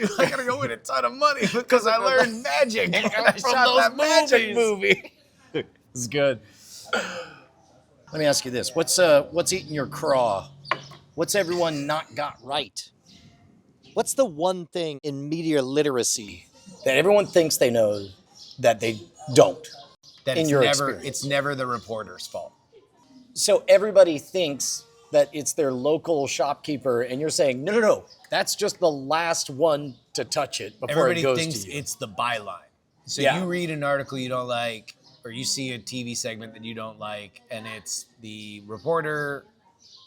I gotta go win a ton of money because I learned magic and I From shot those that magic movies. movie. It's good. Let me ask you this: what's eating your craw? What's everyone not got right? What's the one thing in media literacy that everyone thinks they know that they don't? That In it's your never experience. it's never the reporter's fault. So everybody thinks that it's their local shopkeeper, and you're saying, no, that's just the last one to touch it before Everybody it goes thinks to you. it's the byline. So Yeah. you read an article you don't like, or you see a TV segment that you don't like, and it's the reporter,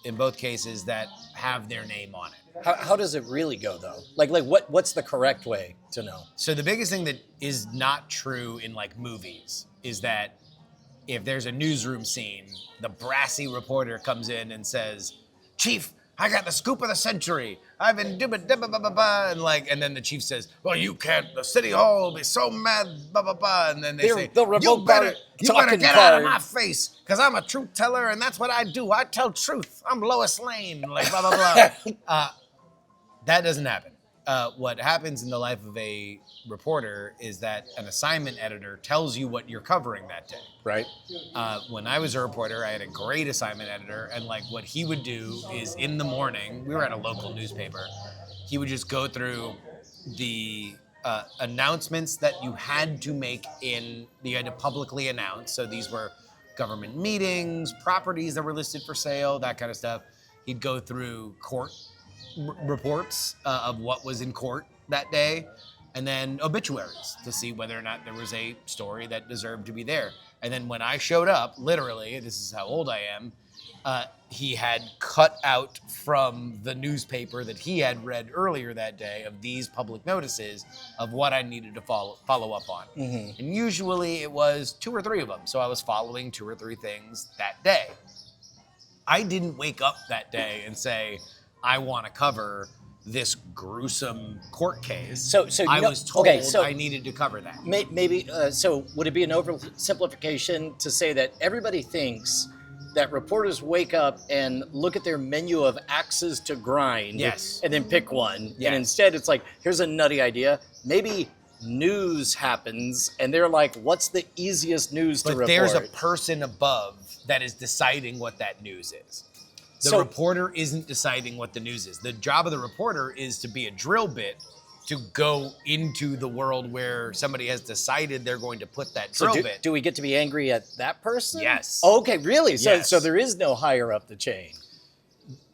in both cases, that have their name on it. How does it really go though? Like what's the correct way to know? So the biggest thing that is not true in like movies is that if there's a newsroom scene, the brassy reporter comes in and says, "Chief, I got the scoop of the century. I've been and then the chief says, "Well, you can't. The city hall will be so mad, blah blah blah." And then they say, they'll revoke "You better talking get out of card." my face, because I'm a truth teller, and that's what I do. I tell truth. I'm Lois Lane, like blah blah blah." That doesn't happen. What happens in the life of a reporter is that an assignment editor tells you what you're covering that day. Right. When I was a reporter, I had a great assignment editor, and like what he would do is in the morning, we were at a local newspaper, he would just go through the announcements that you had to make you had to publicly announce. So these were government meetings, properties that were listed for sale, that kind of stuff. He'd go through court reports of what was in court that day, and then obituaries to see whether or not there was a story that deserved to be there. And then when I showed up, literally, this is how old I am, he had cut out from the newspaper that he had read earlier that day of these public notices of what I needed to follow up on. Mm-hmm. And usually it was 2 or 3 of them. So I was following 2 or 3 things that day. I didn't wake up that day and say, I want to cover this gruesome court case. So I was told I needed to cover that. Maybe, so would it be an oversimplification to say that everybody thinks that reporters wake up and look at their menu of axes to grind, yes, and then pick one, yes, and instead it's like, here's a nutty idea. Maybe news happens, and they're like, what's the easiest news to report? But there's a person above that is deciding what that news is. The reporter isn't deciding what the news is. The job of the reporter is to be a drill bit to go into the world where somebody has decided they're going to put that drill bit. Do we get to be angry at that person? Yes. Okay, really? Yes. So there is no higher up the chain.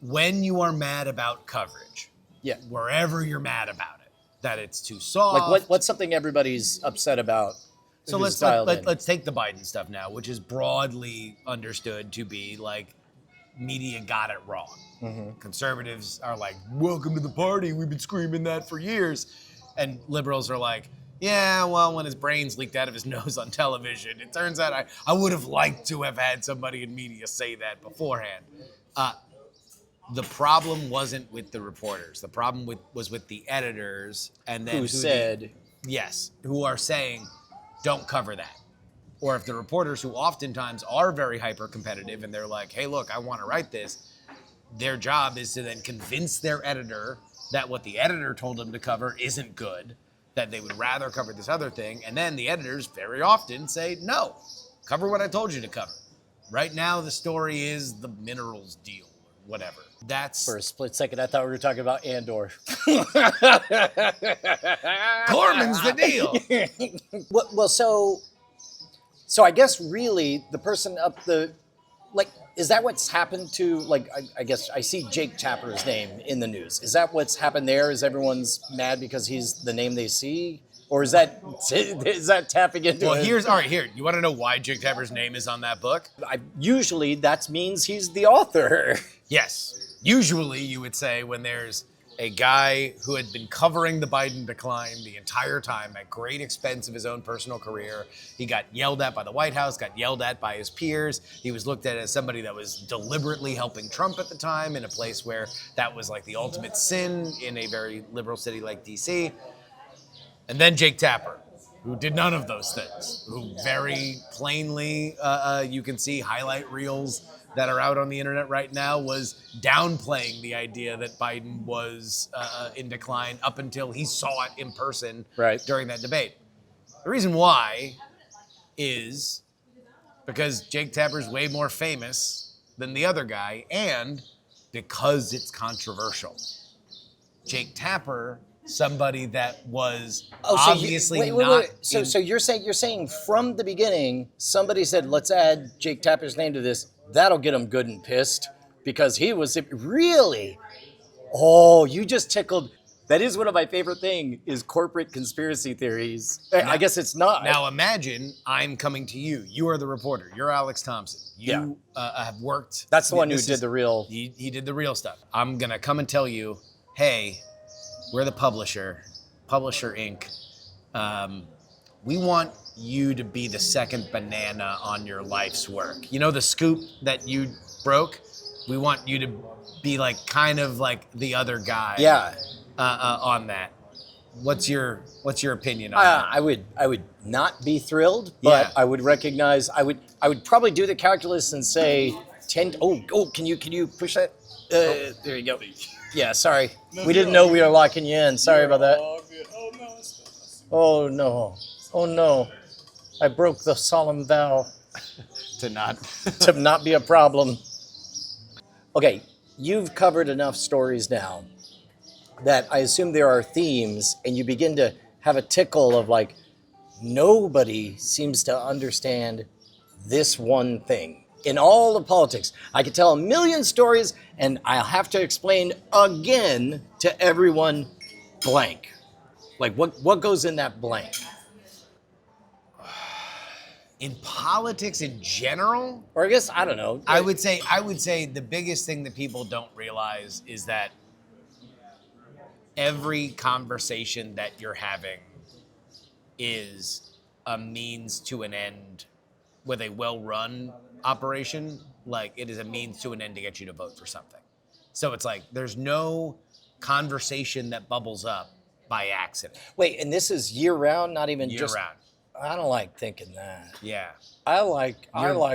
When you are mad about coverage, yeah, wherever you're mad about it, that it's too soft. Like what's something everybody's upset about? So let's take the Biden stuff now, which is broadly understood to be like, media got it wrong. Mm-hmm. Conservatives are like, welcome to the party. We've been screaming that for years. And liberals are like, yeah, well, when his brains leaked out of his nose on television, it turns out I would have liked to have had somebody in media say that beforehand. The problem wasn't with the reporters. The problem was with the editors. And then who are saying, don't cover that. Or if the reporters, who oftentimes are very hyper-competitive, and they're like, hey, look, I want to write this, their job is to then convince their editor that what the editor told them to cover isn't good, that they would rather cover this other thing, and then the editors very often say, no, cover what I told you to cover. Right now, the story is the minerals deal, or whatever. For a split second, I thought we were talking about Andor. Corman's the deal. Well, So I guess really the person up is that what's happened to, I guess I see Jake Tapper's name in the news. Is that what's happened there? Is everyone's mad because he's the name they see? Or is that tapping into Well, here. You want to know why Jake Tapper's name is on that book? Usually that means he's the author. Yes. Usually you would say when there's a guy who had been covering the Biden decline the entire time at great expense of his own personal career. He got yelled at by the White House, got yelled at by his peers. He was looked at as somebody that was deliberately helping Trump at the time, in a place where that was like the ultimate sin in a very liberal city like DC. And then Jake Tapper, who did none of those things, who very plainly, you can see highlight reels that are out on the internet right now was downplaying the idea that Biden was in decline up until he saw it in person during that debate. The reason why is because Jake Tapper's way more famous than the other guy, and because it's controversial. Jake Tapper, somebody that was obviously not. So you're saying from the beginning, somebody said, let's add Jake Tapper's name to this. That'll get him good and pissed because he was really. Oh, you just tickled. That is one of my favorite things is corporate conspiracy theories. I guess it's not. Now imagine I'm coming to you. You are the reporter. You're Alex Thompson. You have worked. That's the one who did the real. He did the real stuff. I'm going to come and tell you, hey, we're the Publisher Inc. We want you to be the second banana on your life's work. You know the scoop that you broke? We want you to be like kind of like the other guy. Yeah. On that. What's your opinion on that? I would not be thrilled, but I would recognize I would probably do the calculus and say 10. Can you push that? There you go. Yeah, sorry. We didn't know we were locking you in. Sorry about that. Oh no. I broke the solemn vow to not be a problem. Okay, you've covered enough stories now that I assume there are themes, and you begin to have a tickle of like, nobody seems to understand this one thing. In all of politics, I could tell a million stories, and I'll have to explain again to everyone blank. Like, what goes in that blank? In politics in general? Or I guess, I don't know. I would say the biggest thing that people don't realize is that every conversation that you're having is a means to an end with a well-run operation. Like, it is a means to an end to get you to vote for something. So it's like there's no conversation that bubbles up by accident. Wait, and this is year-round, not even Year just... round. I don't like thinking that. Yeah. I like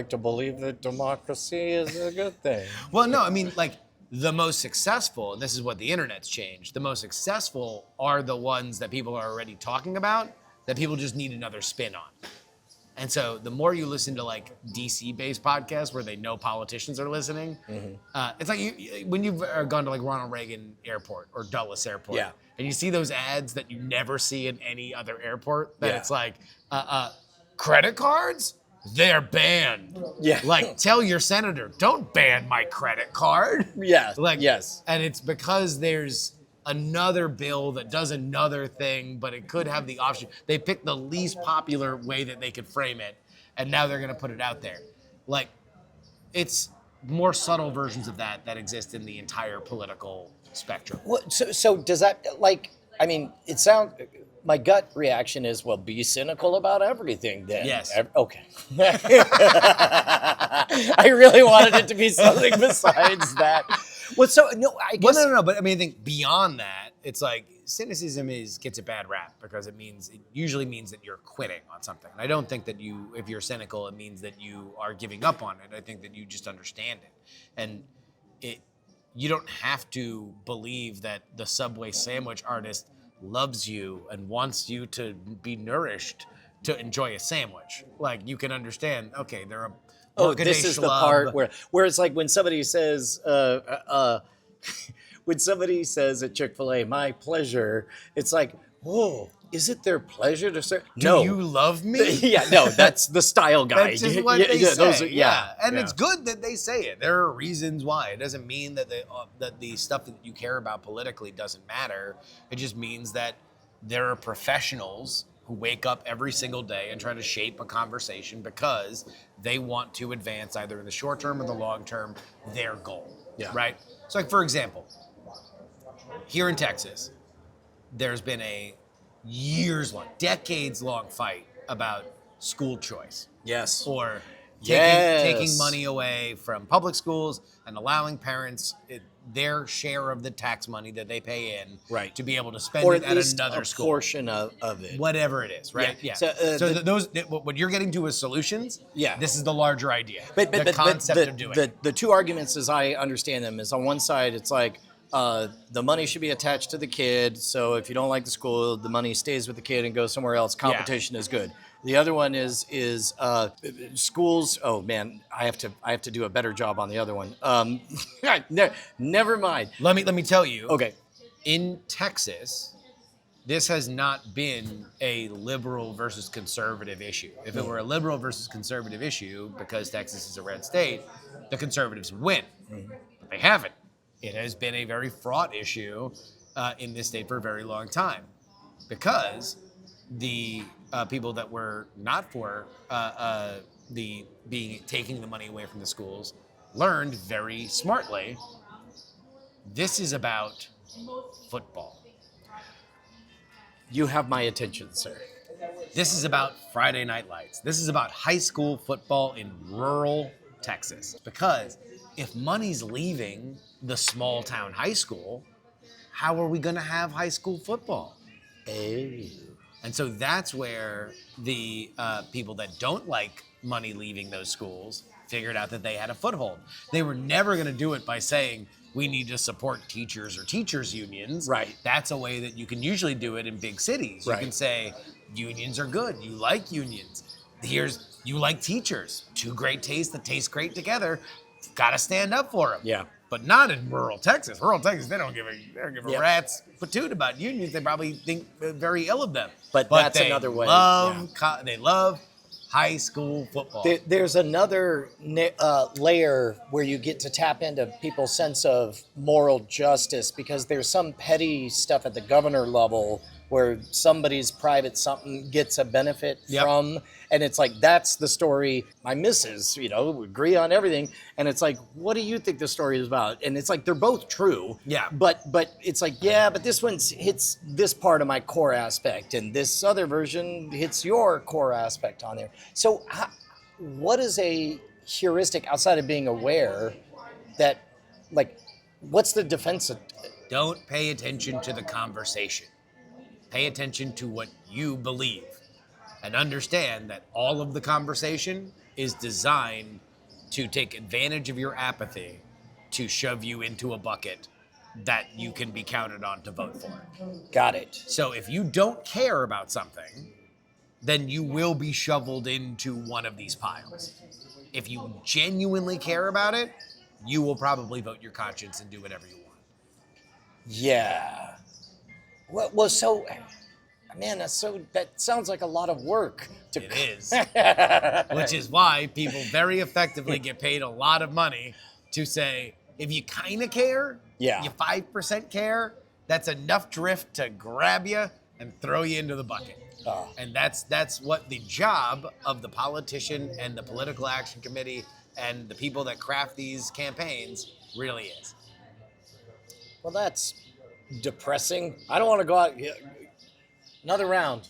to believe that democracy is a good thing. Well, no, I mean, like, the most successful, and this is what the internet's changed, the most successful are the ones that people are already talking about, that people just need another spin on. And so the more you listen to like DC-based podcasts where they know politicians are listening, it's like when you've gone to like Ronald Reagan Airport or Dulles Airport, and you see those ads that you never see in any other airport, that it's like, credit cards? They're banned. Yeah. Like, tell your senator, don't ban my credit card. Yeah. Like, yes. And it's because there's another bill that does another thing, but it could have the option. They picked the least popular way that they could frame it, and now they're going to put it out there. Like, it's more subtle versions of that exist in the entire political spectrum. So does that, like, I mean, it sounds... My gut reaction is, well, be cynical about everything then. Yes. Okay. I really wanted it to be something besides that. Well, so, no, I guess... Well, no. But I mean, I think beyond that, it's like cynicism gets a bad rap because it usually means that you're quitting on something. And I don't think that if you're cynical, it means that you are giving up on it. I think that you just understand it. And you don't have to believe that the Subway sandwich artist loves you and wants you to be nourished to enjoy a sandwich. Like, you can understand, okay, they're a this is the part where it's like when somebody says when somebody says at Chick-fil-A, my pleasure, it's like, whoa, is it their pleasure to serve? Do you love me? Yeah, no, that's the style guy. That's just what they say. And yeah. It's good that they say it. There are reasons why. It doesn't mean that the stuff that you care about politically doesn't matter. It just means that there are professionals who wake up every single day and try to shape a conversation because they want to advance either in the short term or the long term their goal. Yeah. Right? So, like, for example, here in Texas, there's been a years-long, decades-long fight about school choice. Yes. Or taking money away from public schools and allowing parents their share of the tax money that they pay in Right. to be able to spend Or it at at least another a school. portion of it. Whatever it is, right? Yeah. Yeah. So, So what you're getting to is solutions. Yeah. This is the larger idea. But the concept of doing it. the two arguments, as I understand them, is on one side it's like the money should be attached to the kid. So if you don't like the school, the money stays with the kid and goes somewhere else. Competition is good. The other one is schools. Oh man, I have to do a better job on the other one. Never mind. Let me tell you. Okay. In Texas, this has not been a liberal versus conservative issue. If it were a liberal versus conservative issue, because Texas is a red state, the conservatives would win. But they haven't. It has been a very fraught issue in this state for a very long time, because the people that were not for taking the money away from the schools learned very smartly. This is about football. You have my attention, sir. This is about Friday Night Lights. This is about high school football in rural Texas. Because if money's leaving the small town high school, how are we going to have high school football? And so that's where the people that don't like money leaving those schools figured out that they had a foothold. They were never going to do it by saying, we need to support teachers or teachers unions. Right. That's a way that you can usually do it in big cities. Right. You can say, unions are good. You like unions. You like teachers. Two great tastes that taste great together. Got to stand up for them. Yeah. But not in rural Texas. Rural Texas, they don't give a rat's patoot about unions. They probably think very ill of them. But that's another way. They love high school football. There's another layer where you get to tap into people's sense of moral justice, because there's some petty stuff at the governor level where somebody's private something gets a benefit from. And it's like, that's the story. My missus, we agree on everything. And it's like, what do you think the story is about? And it's like, they're both true. Yeah. But it's like, but this one hits this part of my core aspect, and this other version hits your core aspect on there. So what is a heuristic outside of being aware that, like, what's the defense of? Don't pay attention to the conversation. Pay attention to what you believe, and understand that all of the conversation is designed to take advantage of your apathy to shove you into a bucket that you can be counted on to vote for. Got it. So if you don't care about something, then you will be shoveled into one of these piles. If you genuinely care about it, you will probably vote your conscience and do whatever you want. Yeah. Well, so, man, that sounds like a lot of work. It is. Which is why people very effectively get paid a lot of money to say, if you kind of care, you 5% care, that's enough drift to grab you and throw you into the bucket. And that's what the job of the politician and the political action committee and the people that craft these campaigns really is. Well, that's depressing. I don't want to go out. Another round.